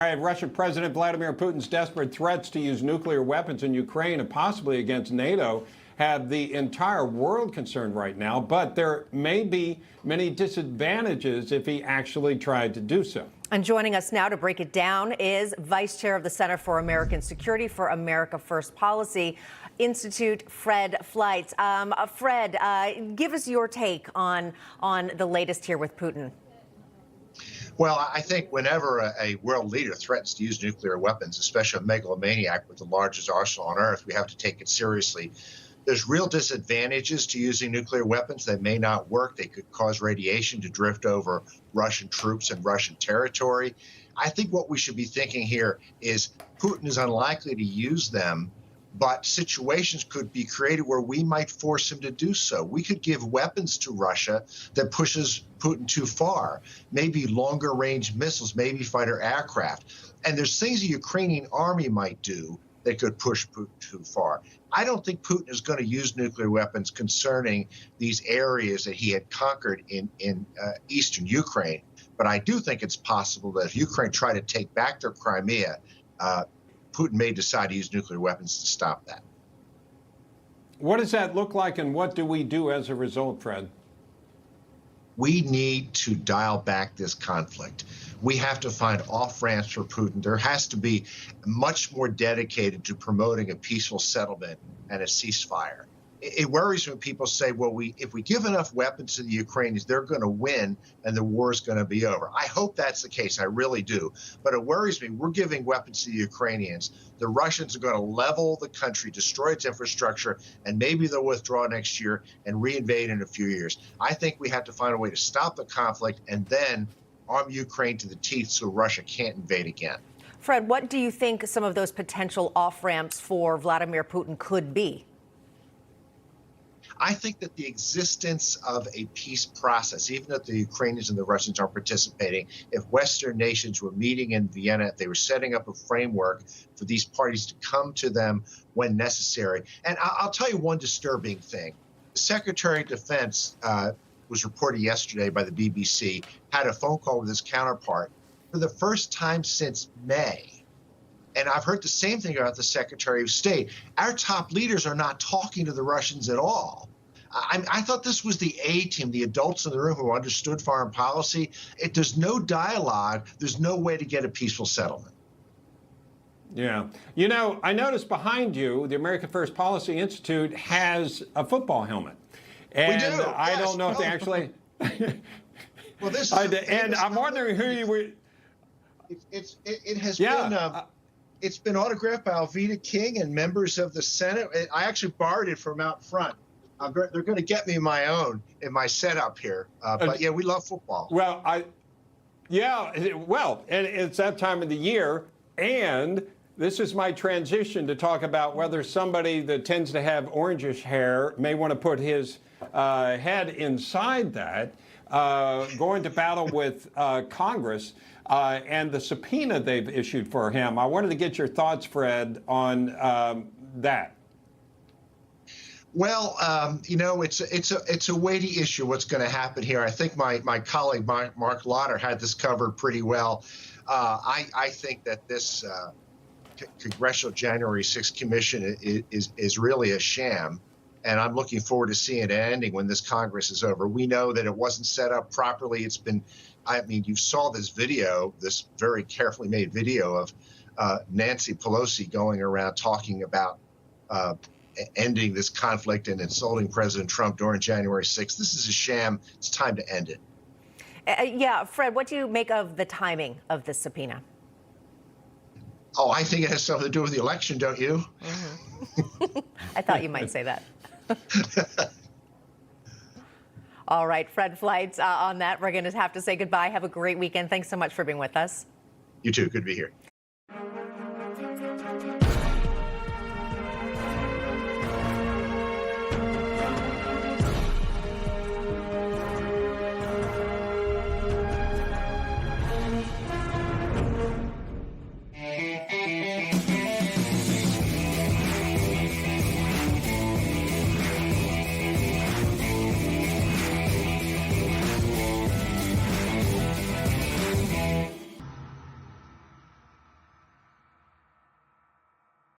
Russian President Vladimir Putin's desperate threats to use nuclear weapons in Ukraine and possibly against NATO have the entire world concerned right now, but there may be many disadvantages if he actually tried to do so. And joining us now to break it down is Vice Chair of the Center for American Security for America First Policy Institute, Fred Fleitz. Fred, give us your take on the latest here with Putin. Well, I think whenever a world leader threatens to use nuclear weapons, especially a megalomaniac with the largest arsenal on Earth, we have to take it seriously. There's real disadvantages to using nuclear weapons. They may not work. They could cause radiation to drift over Russian troops and Russian territory. I think what we should be thinking here is Putin is unlikely to use them, but situations could be created where we might force him to do so. We could give weapons to Russia that pushes Putin too far, maybe longer range missiles, maybe fighter aircraft. And there's things the Ukrainian army might do that could push Putin too far. I don't think Putin is going to use nuclear weapons concerning these areas that he had conquered in eastern Ukraine. But I do think it's possible that if Ukraine tried to take back their Crimea, Putin may decide to use nuclear weapons to stop that. What does that look like, and what do we do as a result, Fred? We need to dial back this conflict. We have to find off-ramps for Putin. There has to be much more dedicated to promoting a peaceful settlement and a ceasefire. It worries me when people say, well, if we give enough weapons to the Ukrainians, they're going to win and the war is going to be over. I hope that's the case. I really do. But it worries me. We're giving weapons to the Ukrainians. The Russians are going to level the country, destroy its infrastructure, and maybe they'll withdraw next year and reinvade in a few years. I think we have to find a way to stop the conflict and then arm Ukraine to the teeth so Russia can't invade again. Fred, what do you think some of those potential off-ramps for Vladimir Putin could be? I think that the existence of a peace process, even if the Ukrainians and the Russians aren't participating, if Western nations were meeting in Vienna, if they were setting up a framework for these parties to come to them when necessary. And I'll tell you one disturbing thing. The Secretary of Defense was reported yesterday by the BBC, had a phone call with his counterpart for the first time since May. And I've heard the same thing about the Secretary of State. Our top leaders are not talking to the Russians at all. I thought this was the A team, the adults in the room who understood foreign policy. There's no dialogue. There's no way to get a peaceful settlement. Yeah. You know, I noticed behind you, the American First Policy Institute has a football helmet. And we do. I don't know if they actually... Well, this and I'm wondering who you were... It has been... It's been autographed by Alveda King and members of the Senate. I actually borrowed it from out front. They're going to get me my own in my setup here. But yeah, we love football. Well, and it's that time of the year, and this is my transition to talk about whether somebody that tends to have orangish hair may want to put his head inside that, going to battle with Congress and the subpoena they've issued for him. I wanted to get your thoughts, Fred, on that. Well, you know, it's a weighty issue. What's going to happen here? I think my colleague Mark Lauder had this covered pretty well. I think that this Congressional January 6th Commission is really a sham, and I'm looking forward to seeing it ending when this Congress is over. We know that it wasn't set up properly. It's been, I mean, you saw this video, this very carefully made video of Nancy Pelosi going around talking about ending this conflict and insulting President Trump during January 6th. This is a sham. It's time to end it. Yeah, Fred, what do you make of the timing of this subpoena? Oh, I think it has something to do with the election, don't you? Mm-hmm. I thought you might say that. All right, Fred Fleitz, on that, we're going to have to say goodbye. Have a great weekend. Thanks so much for being with us. You too. Good to be here.